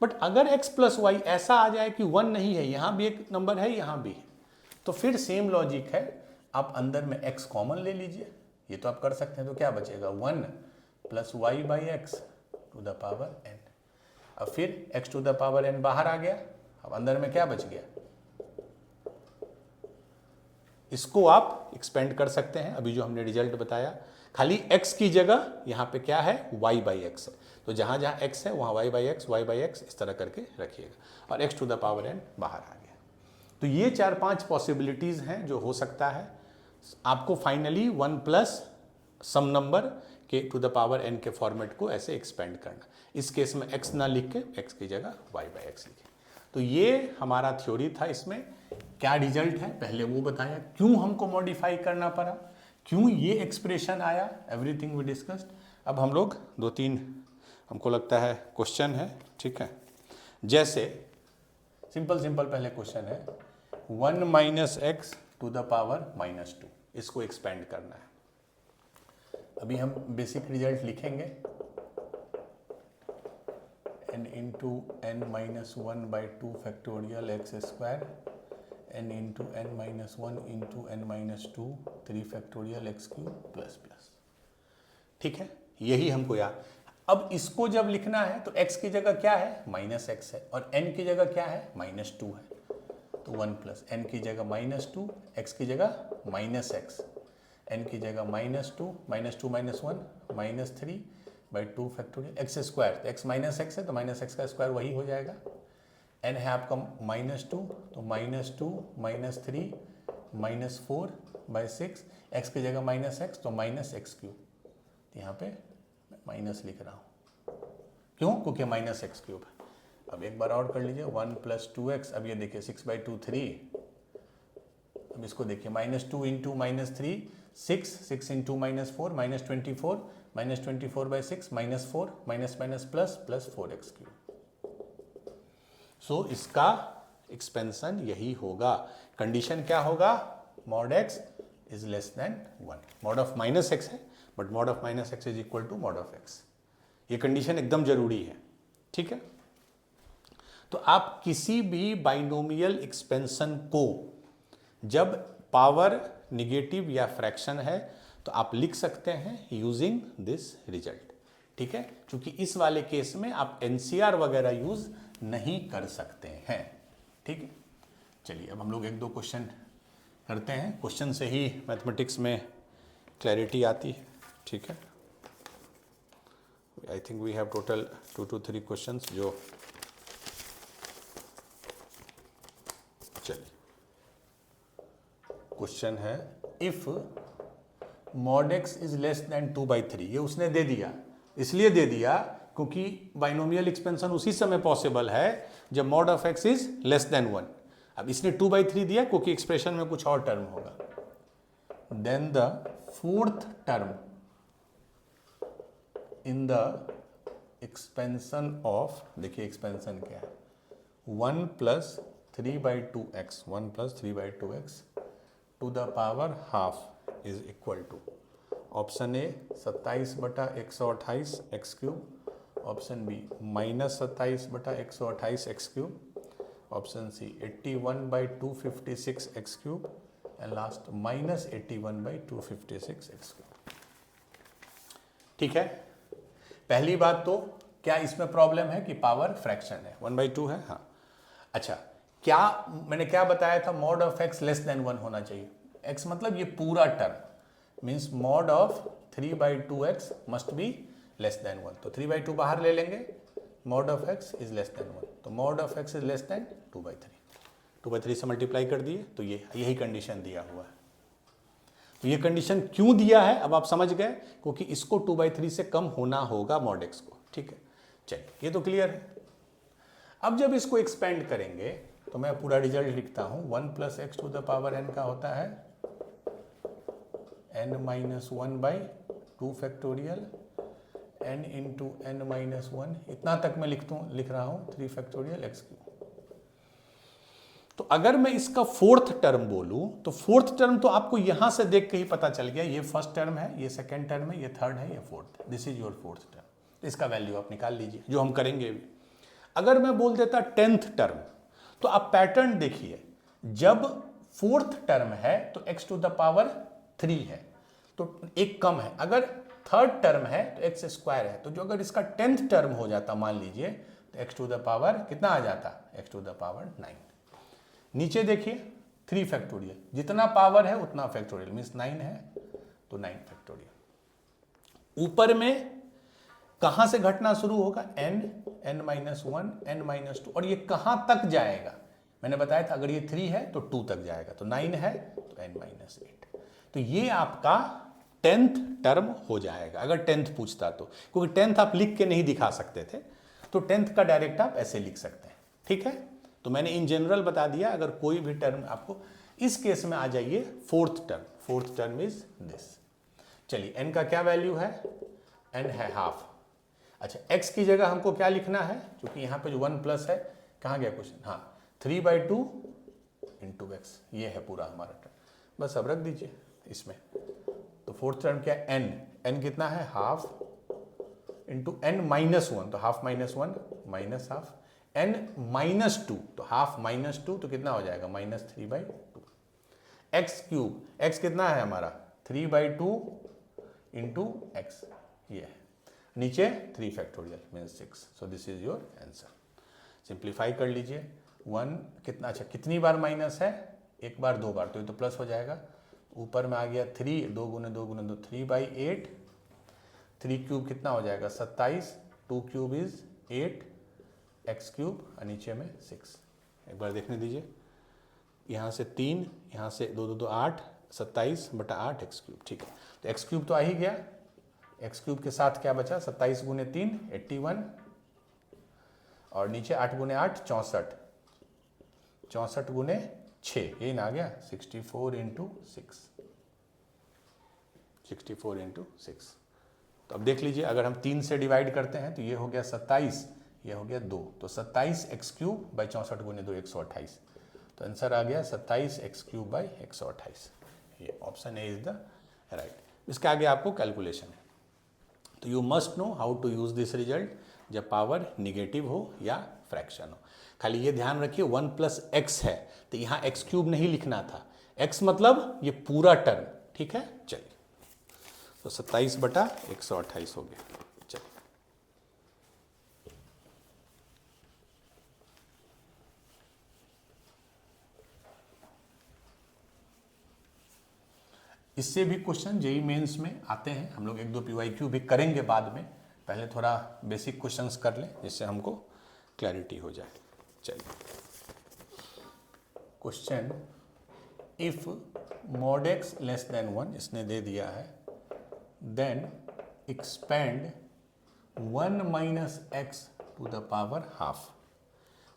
बट अगर x + y ऐसा आ जाए कि 1 नहीं है, यहां भी एक नंबर है यहां भी है, तो फिर सेम लॉजिक है, आप अंदर में x कॉमन ले लीजिए, ये तो आप कर सकते हैं। तो क्या बचेगा 1 + y/x⁴n। अब फिर x⁴n बाहर आ गया, अब अंदर में क्या बच गया, इसको आप एक्सपेंड कर सकते हैं, अभी जो हमने रिजल्ट बताया। खाली x की जगह यहां पे क्या है y/x है, तो जहां जहां x है वहां y/x इस तरह करके रखिएगा, और x⁴n बाहर आ गया। तो ये 4-5 पॉसिबिलिटीज हैं जो हो सकता है। आपको फाइनली 1 प्लस सम नंबर के ⁴n के फॉर्मेट को ऐसे एक्सपेंड करना, इस केस में x ना लिख के x की जगह y/x लिखे। तो ये हमारा थ्योरी था, इसमें क्या रिजल्ट है पहले वो बताया, क्यों हमको मॉडिफाई करना पड़ा, क्यों ये एक्सप्रेशन आया, एवरीथिंग वी डिस्कस्ड। अब हम लोग 2-3 हमको लगता है क्वेश्चन है, ठीक है। जैसे सिंपल पहले क्वेश्चन है 1 minus x to the power -2, इसको एक्सपेंड करना है। अभी हम बेसिक रिजल्ट लिखेंगे n into n minus 1/2 factorial x square n into n minus 1 into n minus 2 3 factorial x cube plus plus. ठीक है, यही हमको याद। अब इसको जब लिखना है तो x की जगह क्या है, -x है, और n की जगह क्या है, -2 है, तो 1 प्लस n की जगह -2, x की जगह -x, n की जगह -2 माइनस 1 -3/2 फैक्टोरियल एक्स स्क्वायर, तो x -x है तो -x का स्क्वायर वही हो जाएगा। n है आपका -2 तो -2 -3 -4/6, x की जगह -x तो -x3, यहाँ पे माइनस लिख रहा हूँ, क्यों, क्योंकि -x3 है। अब एक बार और कर लीजिए 1 + 2x, अब ये देखिए 6/2 3, अब इसको देखिए -2 into -3 6 into -4 -24 -24/6 -4 minus plus 4x3। So इसका एक्सपेंशन यही होगा। कंडीशन क्या होगा, mod x is less than 1। mod of -x है but mod of -x is equal to mod of x। ये कंडीशन एकदम जरूरी है। ठीक है, तो आप किसी भी बाइनोमियल एक्सपेंशन को जब पावर निगेटिव या फ्रैक्शन है तो आप लिख सकते हैं यूजिंग दिस रिजल्ट। ठीक है, क्योंकि इस वाले केस में आप एनसीआर वगैरह यूज नहीं कर सकते हैं। ठीक है, चलिए अब हम लोग 1-2 क्वेश्चन करते हैं। क्वेश्चन से ही मैथमेटिक्स में क्लैरिटी आती है। ठीक है, I think we have total 2 to 3 questions जो, चलिए क्वेश्चन है if mod x is less than 2/3, ये उसने दे दिया, इसलिए दे दिया क्योंकि बाइनोमियल एक्सपेंशन उसी समय पॉसिबल है जब mod of x is less than 1। अब इसने 2/3 दिया क्योंकि एक्सप्रेशन में कुछ और टर्म होगा। Then the fourth term in the expansion of, देखिए एक्सपेंशन क्या है, 1 + 3/2x 1 + 3/2x to the power half is equal to, option A 27/128 x3, option B -27/128 x3, option C 81/256 x3 and last -81/256 x3। ठीक है, पहली बात तो क्या इसमें प्रॉब्लम है कि पावर फ्रैक्शन है, 1/2 है। हाँ, अच्छा, क्या मैंने क्या बताया था, mod of x less than 1 होना चाहिए। x मतलब ये पूरा term means mod of 3/2x must be less than 1, तो 3/2 बाहर ले लेंगे, mod of x is less than 1, तो mod of x is less than 2/3, 2/3 से मल्टीप्लाई कर दिए तो ये यही कंडीशन दिया हुआ है। तो ये कंडीशन क्यों दिया है अब आप समझ गए, क्योंकि इसको 2/3 से कम होना होगा mod x को। ठीक है, चलिए ये तो क्लियर है। अब जब इसको एक्सपेंड करेंगे तो मैं पूरा रिजल्ट लिखता हूं, 1 + x to the power n का होता है n - 1/2 factorial n into n - 1, इतना तक मैं लिख रहा हूं 3 फैक्टोरियल x3। तो अगर मैं इसका फोर्थ टर्म बोलूं तो फोर्थ टर्म तो आपको यहां से देख के ही पता चल गया, ये फर्स्ट टर्म है, ये सेकेंड टर्म है, ये थर्ड है, ये फोर्थ है, this is your fourth term. तो इसका वैल्यू आप निकाल लीजिए, जो हम करेंगे भी। अगर मैं बोल देता 10th टर्म, तो आप पैटर्न देखिए, जब फोर्थ टर्म है तो x टू द पावर 3 है, तो एक कम है। अगर थर्ड टर्म है तो x² है, तो जो अगर इसका 10th टर्म हो जाता मान लीजिए तो x टू द पावर कितना आ जाता, x टू द पावर 9। नीचे देखिए 3 फैक्टोरियल, जितना पावर है उतना फैक्टोरियल, मीन्स 9 है तो 9 फैक्टोरियल। ऊपर में कहां से घटना शुरू होगा, n - 1 n - 2, और ये कहां तक जाएगा, मैंने बताया था अगर ये 3 है तो 2 तक जाएगा, तो 9 है तो n - 8। तो ये आपका 10th टर्म हो जाएगा अगर 10th पूछता तो, क्योंकि 10th आप लिख के नहीं दिखा सकते थे, तो 10th का डायरेक्ट आप ऐसे लिख सकते हैं। ठीक है, तो मैंने इन जनरल बता दिया, अगर कोई भी टर्म आपको, इस केस में आ जाइए फोर्थ टर्म इज दिस। चलिए n का क्या वैल्यू है, n है हाफ। अच्छा x की जगह हमको क्या लिखना है, क्योंकि यहाँ पे जो 1 प्लस है, कहाँ गया क्वेश्चन, हाँ 3/2 इंटू एक्स, ये है पूरा हमारा टर्म। बस अब रख दीजिए इसमें। तो फोर्थ टर्म क्या है, n कितना है, हाफ इंटू n -1, तो हाफ -1 माइनस हाफ, n -2 तो हाफ -2 तो कितना हो जाएगा -3/2। एक्स क्यूब, x कितना है हमारा 3/2 इंटू एक्स, ये है, नीचे 3 factorial means 6। So this is your answer. Simplify कर लीजिए। 1 कितना, अच्छा कितनी बार माइनस है, एक बार दो बार, तो ये तो प्लस हो जाएगा। ऊपर में आ गया 3, 2 गुने 2 गुने 2 3/8, 3 क्यूब कितना हो जाएगा 27, 2 क्यूब इज 8 एक्स क्यूब, और नीचे में 6। एक बार देखने दीजिए, यहाँ से 3, यहाँ से 2 2 2 8, 27/8 एक्स क्यूब, ठीक है। तो एक्स क्यूब तो आ ही गया, एक्स क्यूब के साथ क्या बचा, 27 गुने 3 81, और नीचे 8 गुने 8 64, 64 गुने 6, यही ना आ गया 64 इंटू 6, 64 इंटू 6। तो अब देख लीजिए, अगर हम 3 से डिवाइड करते हैं तो ये हो गया 27, ये हो गया 2, तो 27 एक्स क्यूब बाई 64 गुने 2 128। तो आंसर आ गया 27 एक्स क्यूब बाई 128। ये option A is the right. इसके आगे आपको कैलकुलेशन है, तो you must know how to use this result जब पावर निगेटिव हो या फ्रैक्शन हो। खाली ये ध्यान रखिए 1 प्लस एक्स है, तो यहाँ एक्स क्यूब नहीं लिखना था, एक्स मतलब ये पूरा टर्म, ठीक है। चलिए, तो 27/128 हो गया। चलिए, इससे भी क्वेश्चन जेईई मेंस में आते हैं, हम लोग 1-2 पीवाईक्यू भी करेंगे बाद में, पहले थोड़ा बेसिक क्वेश्चंस कर लें जिससे हमको क्लैरिटी हो जाए। चलिए, question if mod x less than 1 इसने दे दिया है, then expand 1 minus x to the power half,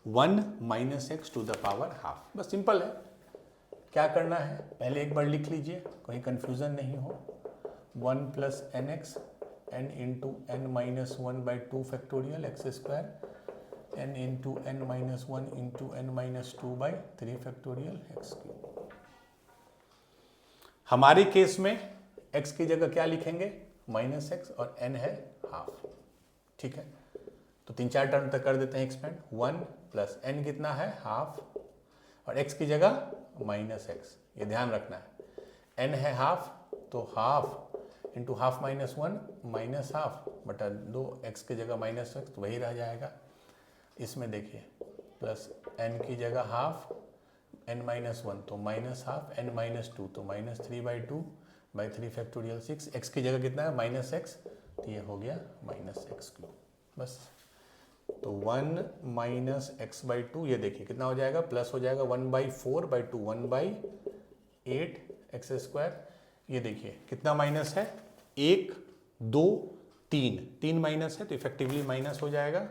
1 minus x to the power half. बस सिंपल है, क्या करना है पहले एक बार लिख लीजिए, कोई कंफ्यूजन नहीं हो। 1 plus N x n into N minus 1/2 factorial x square N into N minus 1 into N minus 2/3 factorial x cube. हमारे केस में x की जगह क्या लिखेंगे, -x, और n है हाफ, ठीक है। तो 3-4 टर्म तक कर देते हैं एक्सपेंड। 1 प्लस n कितना है हाफ, और x की जगह -x, ये ध्यान रखना है। n है हाफ, तो half into half -1 minus half बटा 2, x की जगह -x तो वही रह जाएगा। इसमें देखिए प्लस n की जगह हाफ, n-1 तो माइनस हाफ, n-2 तो -3/2/3 फैक्टोरियल 6, x की जगह कितना है -x, तो ये हो गया -x क्यूब। बस, तो 1 माइनस x/2, ये देखिए कितना हो जाएगा, प्लस हो जाएगा 1/4/2 1/8 एक्स स्क्वायर। ये देखिए कितना माइनस है, 1 2 3 माइनस है, तो इफेक्टिवली माइनस हो जाएगा।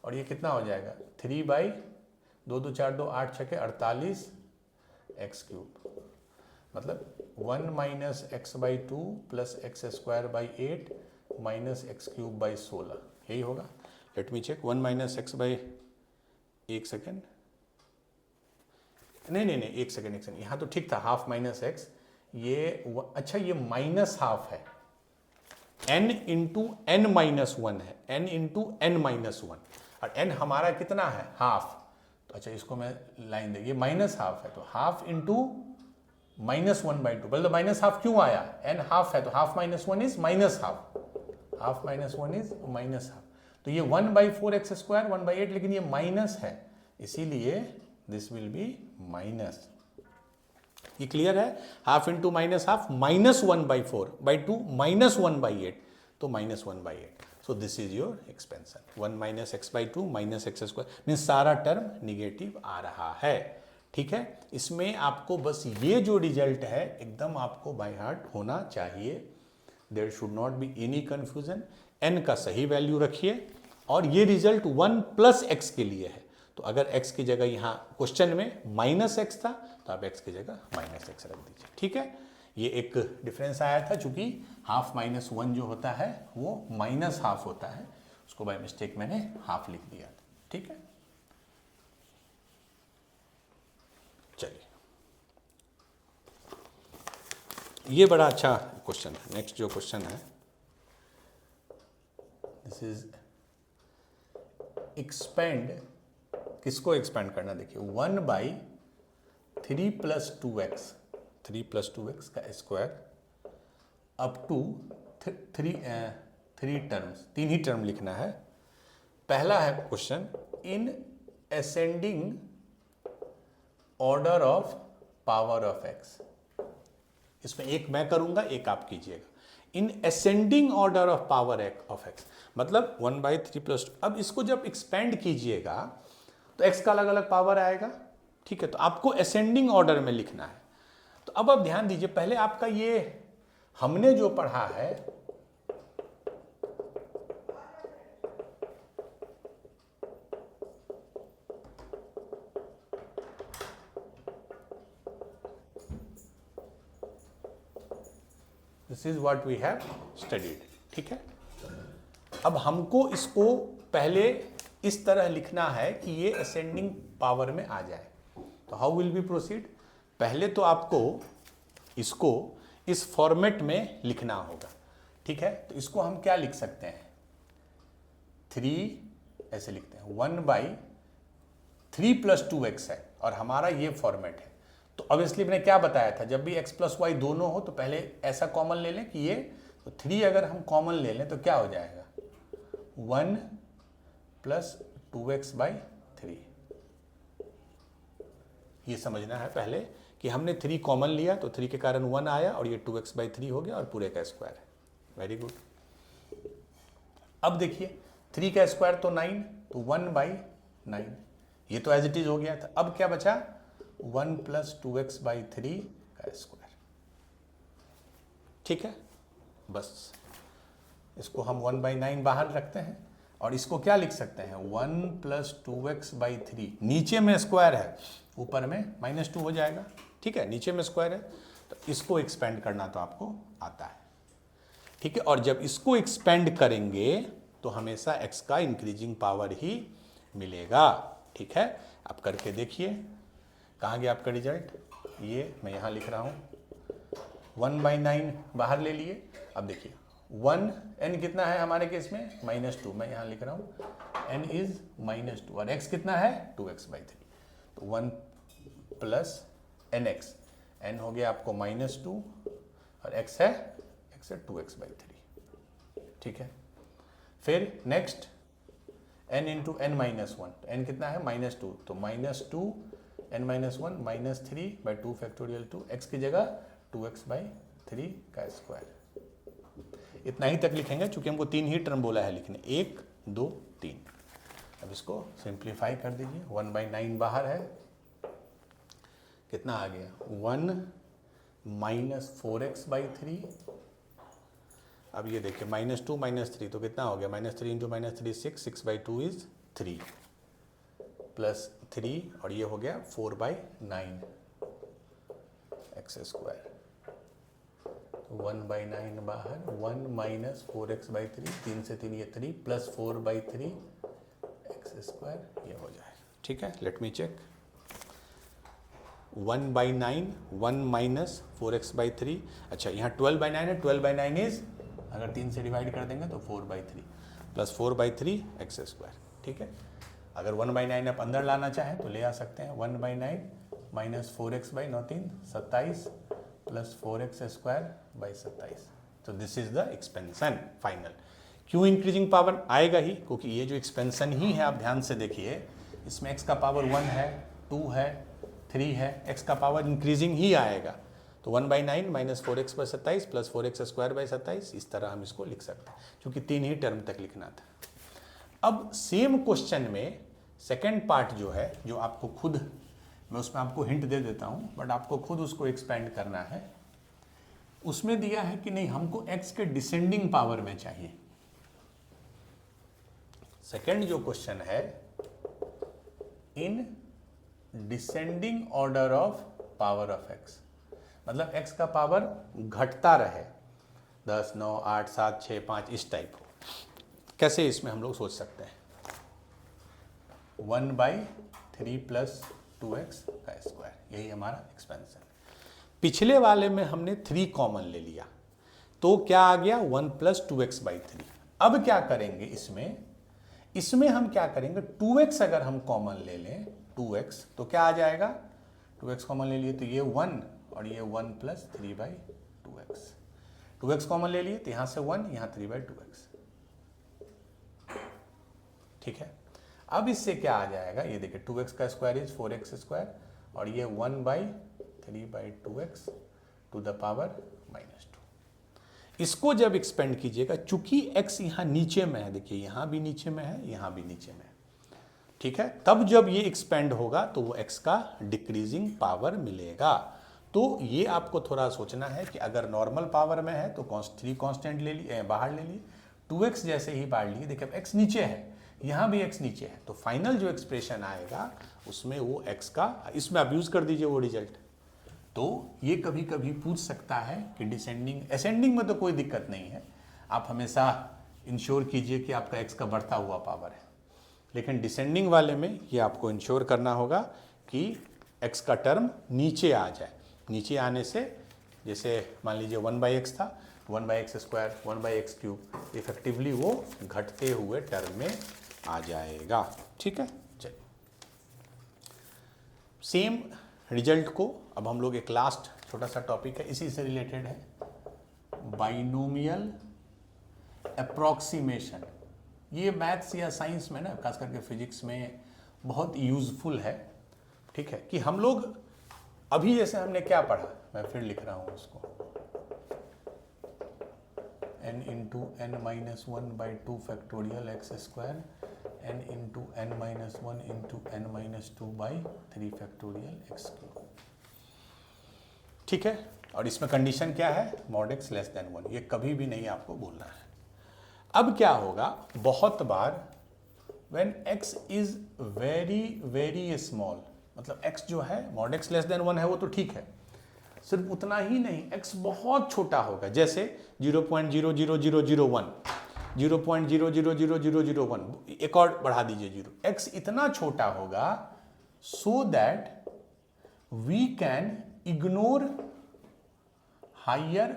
और ये कितना हो जाएगा 3/2 2 4 2 8 6 48 एक्स क्यूब, मतलब 1 minus x/2 plus x square by 8 minus x cube by 16, यही होगा। Let me check, 1 minus x by, एक सेकेंड, नहीं, एक सेकेंड, यहाँ तो ठीक था, हाफ माइनस एक्स, ये अच्छा ये माइनस हाफ है, n इंटू एन माइनस 1 है, n इंटू एन माइनस 1, और n हमारा कितना है हाफ, तो अच्छा इसको मैं लाइन दे, ये माइनस हाफ है, तो हाफ इंटू -1/2, पहले तो माइनस हाफ क्यों आया, n हाफ है तो half -1 is minus half, half -1 is minus half, तो ये 1/4 एक्स स्क्वायर 1/8, लेकिन ये माइनस है, इसीलिए दिस विल बी माइनस। ये क्लियर है, हाफ इंटू माइनस हाफ -1/4/2 -1/8, तो -1/8। सो this is your expansion, 1 minus x/2 minus x square, mean सारा टर्म निगेटिव आ रहा है, ठीक है। इसमें आपको बस ये जो रिजल्ट है एकदम आपको बाय हार्ट होना चाहिए, there should not be any confusion. n का सही वैल्यू रखिए, और ये रिजल्ट 1 प्लस एक्स के लिए है, तो अगर x की जगह यहाँ क्वेश्चन में -x था, तो आप x की जगह -x रख दीजिए, ठीक है। ये एक डिफरेंस आया था, चूंकि हाफ माइनस वन जो होता है वो माइनस हाफ होता है, उसको बाय मिस्टेक मैंने हाफ लिख दिया था। ठीक है, चलिए ये बड़ा अच्छा क्वेश्चन है। नेक्स्ट जो क्वेश्चन है, दिस इज एक्सपेंड, किसको एक्सपेंड करना, देखिए 1/3 + 2x, 3 + 2x का स्क्वायर अप टू 3 टर्म्स, 3 ही टर्म लिखना है। पहला है question, in ascending order of power of x। इसमें एक मैं करूंगा, एक आप कीजिएगा। In ascending order of power of x मतलब 1/3 + 2। अब इसको जब एक्सपेंड कीजिएगा तो x का अलग अलग पावर आएगा। ठीक है, तो आपको असेंडिंग ऑर्डर में लिखना है। तो अब आप ध्यान दीजिए, पहले आपका ये हमने जो पढ़ा है this is what we have studied. ठीक है, अब हमको इसको पहले इस तरह लिखना है कि ये असेंडिंग पावर में आ जाए। तो हाउ विल बी प्रोसीड, पहले तो आपको इसको इस फॉर्मेट में लिखना होगा। ठीक है, तो इसको हम क्या लिख सकते हैं, 3 ऐसे लिखते हैं, 1/3 + 2x है और हमारा ये फॉर्मेट है। तो ऑब्वियसली मैंने क्या बताया था, जब भी x + y दोनों हो तो पहले ऐसा कॉमन ले लें कि ये, तो 3 अगर हम कॉमन ले लें तो क्या हो जाएगा, 1 + 2x/3। ये समझना है पहले कि हमने 3 कॉमन लिया तो 3 के कारण 1 आया और ये 2x/3 हो गया और पूरे का स्क्वायर है। Very good. अब देखिए 3 का स्क्वायर तो 9, तो 1/9, ये तो एज इट इज हो गया था। अब क्या बचा, 1 + 2x/3 का स्क्वायर। ठीक है, बस इसको हम 1/9 बाहर रखते हैं और इसको क्या लिख सकते हैं, 1 + 2x/3, नीचे में स्क्वायर है, ऊपर में -2 हो जाएगा। ठीक है, नीचे में स्क्वायर है, तो इसको एक्सपेंड करना तो आपको आता है। ठीक है, और जब इसको एक्सपेंड करेंगे तो हमेशा x का इंक्रीजिंग पावर ही मिलेगा। ठीक है, आप करके देखिए, कहाँ गया आपका रिजल्ट, ये मैं यहाँ लिख रहा हूँ, 1/9 बाहर ले लिए। अब देखिए 1, n कितना है हमारे केस में, -2, मैं यहाँ लिख रहा हूँ n इज -2 और x कितना है, 2x/3। तो 1 + nx, n हो गया आपको -2 और x है 2x/3। ठीक है, फिर नेक्स्ट n × n-1, तो n कितना है, -2, तो -2 n-1 -3/2 फैक्टोरियल 2, x की जगह 2x/3 का स्क्वायर। इतना ही तक लिखेंगे, चूंकि हमको 3 ही टर्म बोला है लिखने, 1 2 3। अब इसको सिंप्लीफाई कर दीजिए, 1/9 बाहर है, कितना आ गया, 1 - 4x/3। अब ये देखिए -2 -3 तो कितना हो गया, -3 × -3 6, 6/2 इज 3 + 3 और ये हो गया 4/9 x²। 1/9 बाहर, 1 - 4x/3, 3 से 3 ये 3 + 4/3 x², ये हो जाएगा। ठीक है, लेट मी चेक, 1/9, 1 - 4x/3, अच्छा यहाँ 12/9 है, 12/9 इज, अगर 3 से डिवाइड कर देंगे तो 4/3 + 4/3 x²। ठीक है, अगर 1/9 आप अंदर लाना चाहें तो ले आ सकते हैं, 1/9 - 4x/9 3 27 + 4x²/27। तो this is the expansion final. क्यों इंक्रीजिंग पावर आएगा ही, क्योंकि ये जो एक्सपेंशन ही है, आप ध्यान से देखिए, इसमें x का पावर 1 है, 2 है, 3 है, x का पावर इंक्रीजिंग ही आएगा। तो 1/9 - 4x/27 + 4x²/27, इस तरह हम इसको लिख सकते हैं, क्योंकि 3 ही टर्म तक लिखना था। अब सेम क्वेश्चन में सेकेंड पार्ट जो है, जो आपको खुद, मैं उसमें आपको हिंट दे देता हूँ, बट आपको खुद उसको एक्सपेंड करना है। उसमें दिया है कि नहीं, हमको x के डिसेंडिंग पावर में चाहिए। सेकेंड जो क्वेश्चन है, in descending order of power of x, मतलब x का पावर घटता रहे, 10, 9, 8, 7, 6, 5 इस टाइप हो। कैसे इसमें हम लोग सोच सकते हैं, 1/3 + 2x का स्क्वायर, यही हमारा एक्सपेंशन। पिछले वाले में हमने 3 कॉमन ले लिया तो क्या आ गया 1 + 2x/3। अब क्या करेंगे इसमें हम क्या करेंगे, 2x अगर हम कॉमन ले लें 2x तो क्या आ जाएगा, 2x कॉमन ले लिए तो ये 1 और ये 1 + 3/2x, 2x कॉमन ले लिए तो यहाँ से 1, यहाँ 3/2x। ठीक है, अब इससे क्या आ जाएगा, ये देखिए 2x का स्क्वायर इज 4x² और ये 1/3/2x टू द पावर -2। इसको जब एक्सपेंड कीजिएगा, चूंकि x यहाँ नीचे में है, देखिए यहाँ भी नीचे में है, यहाँ भी नीचे में है, ठीक है, तब जब ये एक्सपेंड होगा तो वो x का डिक्रीजिंग पावर मिलेगा। तो ये आपको थोड़ा सोचना है कि अगर नॉर्मल पावर में है तो 3 कांस्टेंट ले लिए, बाहर ले लिए, 2x जैसे ही बाहर लिए, देखिए अब x नीचे है, यहाँ भी x नीचे है, तो फाइनल जो एक्सप्रेशन आएगा उसमें वो x का, इसमें आप यूज कर दीजिए वो रिजल्ट। तो ये कभी कभी पूछ सकता है कि डिसेंडिंग असेंडिंग में तो कोई दिक्कत नहीं है, आप हमेशा इंश्योर कीजिए कि आपका x का बढ़ता हुआ पावर है, लेकिन डिसेंडिंग वाले में ये आपको इंश्योर करना होगा कि x का टर्म नीचे आ जाए। नीचे आने से, जैसे मान लीजिए 1/x था, 1/x², 1/x³ इफेक्टिवली वो घटते हुए टर्म में आ जाएगा। ठीक है, चलिए सेम रिजल्ट को अब हम लोग एक लास्ट छोटा सा टॉपिक है, इसी से रिलेटेड है, बाइनोमियल अप्रॉक्सीमेशन। ये मैथ्स या साइंस में ना, खास करके फिजिक्स में बहुत यूजफुल है। ठीक है, कि हम लोग अभी जैसे हमने क्या पढ़ा, मैं फिर लिख रहा हूं उसको, n × n-1/2 factorial x², n × n-1 × n-2/3 factorial x³। ठीक है, और इसमें कंडीशन क्या है, mod x < 1, ये कभी भी नहीं आपको बोलना है। अब क्या होगा, बहुत बार when x is very small, मतलब x जो है mod x < 1 है वो तो ठीक है, सिर्फ उतना ही नहीं, x बहुत छोटा होगा, जैसे 0.00001, 0.00001, एक और बढ़ा दीजिए 0, x इतना छोटा होगा so that we can ignore higher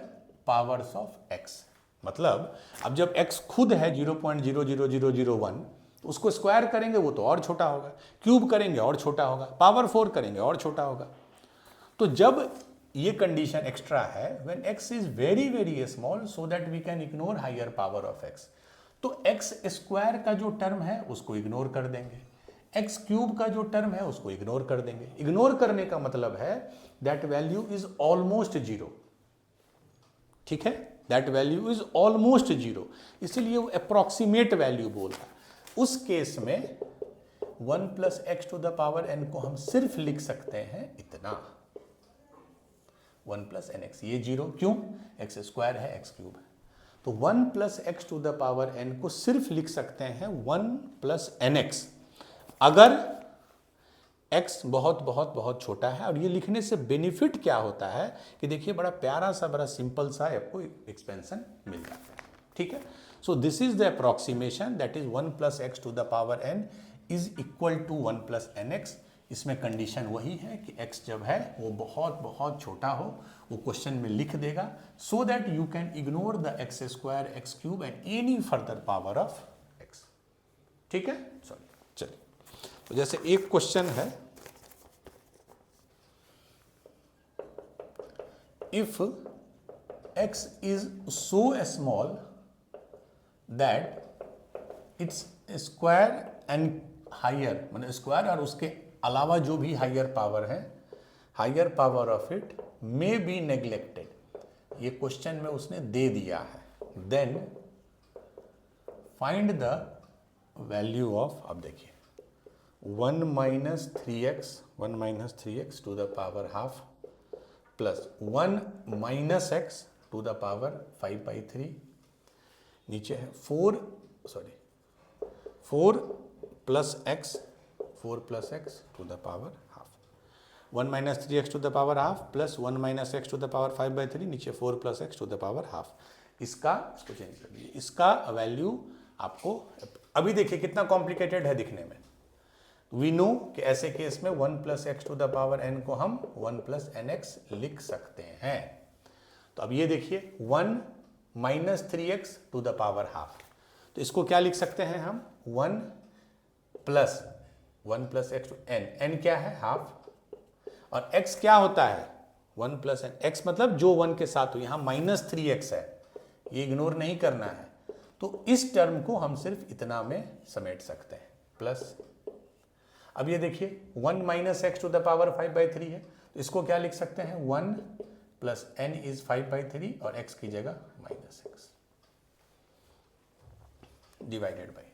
powers of x। मतलब अब जब x खुद है 0.00001, उसको स्क्वायर करेंगे वो तो और छोटा होगा, क्यूब करेंगे और छोटा होगा, पावर 4 करेंगे और छोटा होगा। तो जब ये कंडीशन एक्स्ट्रा है, when x is very small so that we can ignore higher power of x, तो x² का जो टर्म है उसको इग्नोर कर देंगे, x³ का जो टर्म है उसको इग्नोर कर देंगे। इग्नोर करने का मतलब है दैट वैल्यू इज ऑलमोस्ट 0। ठीक है, दैट वैल्यू इज ऑलमोस्ट 0, इसलिए वो अप्रॉक्सीमेट वैल्यू बोल रहा है। उस केस में 1 + x to the power n को हम सिर्फ लिख सकते हैं इतना, 1 + nx, ये 0 क्यों, x² है, x³ है, तो 1 + x to the power n को सिर्फ लिख सकते हैं 1 + nx अगर x बहुत छोटा है। और ये लिखने से बेनिफिट क्या होता है कि देखिए बड़ा प्यारा सा, बड़ा सिंपल सा आपको एक्सपेंशन मिल जाता है। ठीक है, so this is the approximation, that is 1 + x to the power n is equal to 1 + nx। इसमें कंडीशन वही है कि x जब है वो बहुत छोटा हो, वो क्वेश्चन में लिख देगा, so that you can ignore the x² x³ and any further power of x। ठीक है, सॉरी, चलिए, तो जैसे एक क्वेश्चन है, if x is so small that its square and higher, मतलब स्क्वायर और उसके अलावा जो भी हायर पावर है, higher power of it may be neglected, ये क्वेश्चन में उसने दे दिया है, then find the value of, अब देखिए 1 - 3x to the power half plus 1 - x to the power 5/3, नीचे है 4 + x to the power half, 1 minus 3x to the power half plus 1 minus x to the power 5/3, नीचे 4 plus x to the power half. इसको चेंज कर दीजिए, इसका वैल्यू आपको अभी देखिए कितना कॉम्प्लिकेटेड है दिखने में। वी नो कि ऐसे केस में 1 plus x to the power n को हम 1 प्लस एन एक्स लिख सकते हैं। तो अब ये देखिए 1 minus 3x to the power half, तो इसको क्या लिख सकते हैं हम 1 प्लस एक्स टू n क्या है हाफ, और x क्या होता है 1 प्लस एन, x मतलब जो 1 के साथ हो, यहां माइनस 3x है, ये इग्नोर नहीं करना है। तो इस टर्म को हम सिर्फ इतना में समेट सकते हैं प्लस। अब ये देखिए 1 minus x to the power 5/3 है, तो इसको क्या लिख सकते हैं 1 प्लस n इज 5/3 और x की जगह माइनस एक्स डिवाइडेड बाई।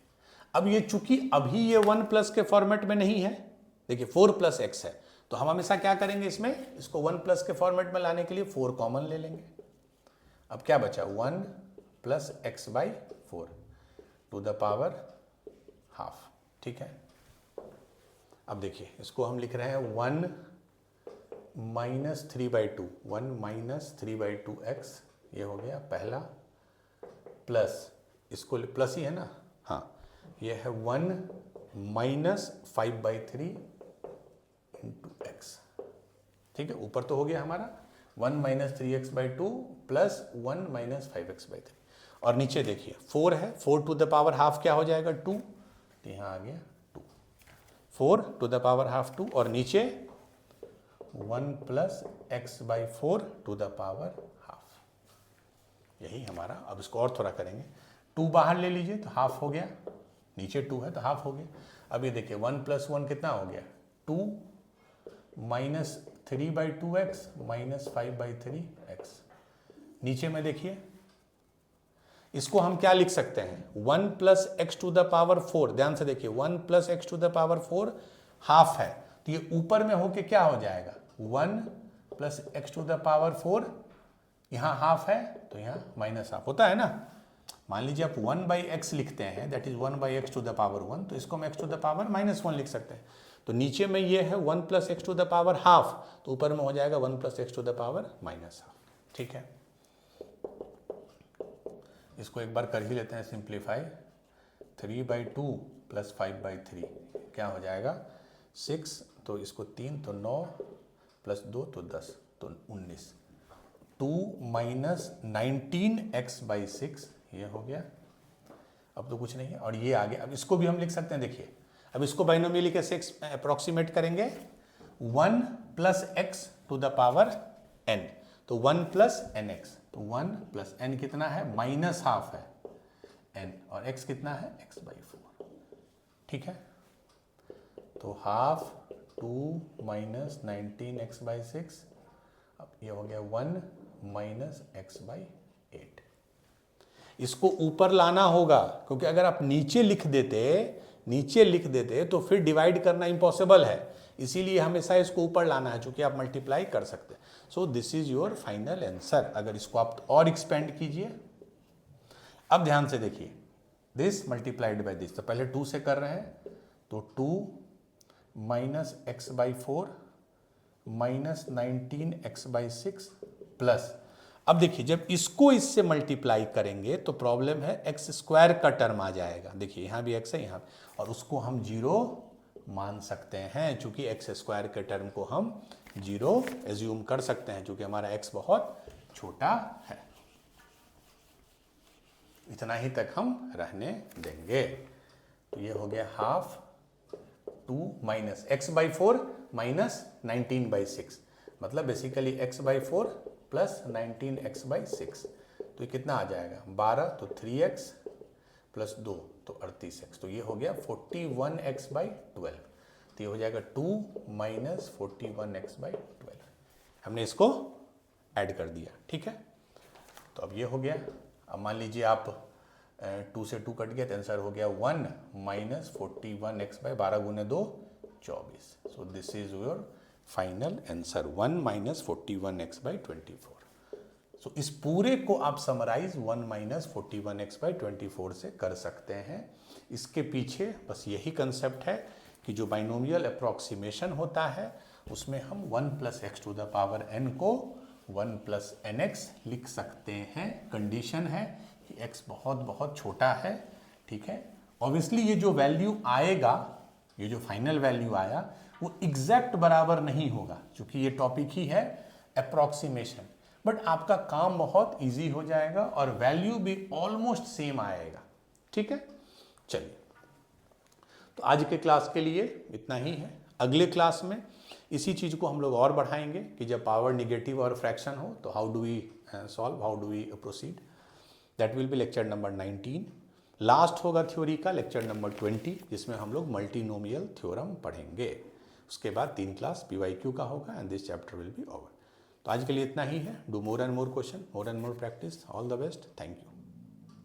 अब ये चूंकि अभी ये 1 प्लस के फॉर्मेट में नहीं है, देखिए 4 प्लस एक्स है, तो हम हमेशा क्या करेंगे इसमें, इसको 1 प्लस के फॉर्मेट में लाने के लिए 4 कॉमन ले लेंगे। अब क्या बचा 1 plus x by 4 to the power half, ठीक है। अब देखिए इसको हम लिख रहे हैं 1 माइनस 3/2, 1 माइनस 3/2 एक्स, ये हो गया पहला, प्लस इसको प्लस ही है ना, हाँ ये है 1 माइनस 5/3 इंटू एक्स, ठीक है। ऊपर तो हो गया हमारा 1 minus 3x/2 plus 1 minus 5x/3, और नीचे देखिए 4 है, 4 टू द पावर हाफ क्या हो जाएगा 2, तो यहाँ आ गया 2, 4 टू द पावर हाफ 2, और नीचे 1 plus x/4 to the power half, यही हमारा। अब इसको और थोड़ा करेंगे, 2 बाहर ले लीजिए तो हाफ हो गया, नीचे 2 है तो हाफ हो गया। अब ये देखिए 1 प्लस 1 कितना हो गया 2 माइनस 3/2x माइनस 5/3x, नीचे में देखिए इसको हम क्या लिख सकते हैं 1 plus x to the power 4, ध्यान से देखिए 1 plus x to the power 4 half है, तो ये ऊपर में होके क्या हो जाएगा 1 plus x to the power 4, यहाँ हाफ है तो यहाँ माइनस हाफ होता है ना। मान लीजिए आप 1/x लिखते हैं, that is 1/x to the power 1, तो इसको हम x टू द पावर -1 लिख सकते हैं। तो नीचे में ये है 1 plus x to the power half, तो ऊपर में हो जाएगा 1 plus x to the power -half, ठीक है। इसको एक बार कर ही लेते हैं सिंप्लीफाई, 3/2 प्लस 5/3 क्या हो जाएगा 6, तो इसको 3 तो 9 प्लस 2 तो 10 तो 19, 2 माइनस 19x/6 ये हो गया। अब तो कुछ नहीं है और ये आ गया। अब इसको भी हम लिख सकते हैं, देखिए अब इसको बाइनोमियल से अप्रोक्सीमेट करेंगे 1 plus x to the power n, तो 1 प्लस एन एक्स, तो 1 प्लस n कितना है माइनस हाफ है n, और x कितना है x/4, ठीक है। तो हाफ 2 माइनस 19x/6, अब ये हो गया 1 माइनस x/8। इसको ऊपर लाना होगा, क्योंकि अगर आप नीचे लिख देते तो फिर डिवाइड करना इम्पॉसिबल है, इसीलिए हमेशा इसको ऊपर लाना है, चूंकि आप मल्टीप्लाई कर सकते हैं। सो this is your final answer. अगर इसको आप और एक्सपेंड कीजिए, अब ध्यान से देखिए, दिस मल्टीप्लाइड बाय दिस, तो पहले 2 से कर रहे हैं, तो 2 minus x/4 minus 19x/6 plus, अब देखिए जब इसको इससे मल्टीप्लाई करेंगे तो प्रॉब्लम है x² का टर्म आ जाएगा, देखिए यहाँ भी x है यहाँ, और उसको हम 0 मान सकते हैं, चूंकि x² के टर्म को हम 0 एज्यूम कर सकते हैं, चूंकि हमारा x बहुत छोटा है। इतना ही तक हम रहने देंगे। तो ये हो गया हाफ 2 माइनस x/4 माइनस 19/6, मतलब बेसिकली x/4 प्लस 19x/6, तो ये कितना आ जाएगा 12, तो 3x प्लस 2 तो 38x, तो ये हो गया 41x/12, तो ये हो जाएगा 2 माइनस 41x/12। हमने इसको ऐड कर दिया, ठीक है। तो अब ये हो गया। अब मान लीजिए आप 2 से 2 कट गया तो आंसर हो गया 1 माइनस 41x/12 गुने 2 24। सो this is your final answer 1 minus 41x/24। सो इस पूरे को आप समराइज 1 माइनस 41x/24 से कर सकते हैं। इसके पीछे बस यही कंसेप्ट है कि जो बाइनोमियल अप्रॉक्सीमेशन होता है उसमें हम 1 plus x to the power n को 1 प्लस एन एक्स लिख सकते हैं। कंडीशन है कि x बहुत बहुत छोटा है, ठीक है। ऑब्वियसली ये जो वैल्यू आएगा, ये जो फाइनल वैल्यू आया वो एग्जैक्ट बराबर नहीं होगा, क्योंकि ये टॉपिक ही है अप्रॉक्सीमेशन, बट आपका काम बहुत इजी हो जाएगा और वैल्यू भी ऑलमोस्ट सेम आएगा, ठीक है। चलिए, तो आज के क्लास के लिए इतना ही है। अगले क्लास में इसी चीज़ को हम लोग और बढ़ाएंगे कि जब पावर निगेटिव और फ्रैक्शन हो तो how do we solve, how do we proceed. That will be lecture number 19। Last होगा थ्योरी का लेक्चर नंबर 20, जिसमें हम लोग मल्टीनोमियल थ्योरम पढ़ेंगे। उसके बाद 3 क्लास PYQ का होगा and this chapter will be over. तो आज के लिए इतना ही है। Do more and more question, more and more practice. All the best, thank you.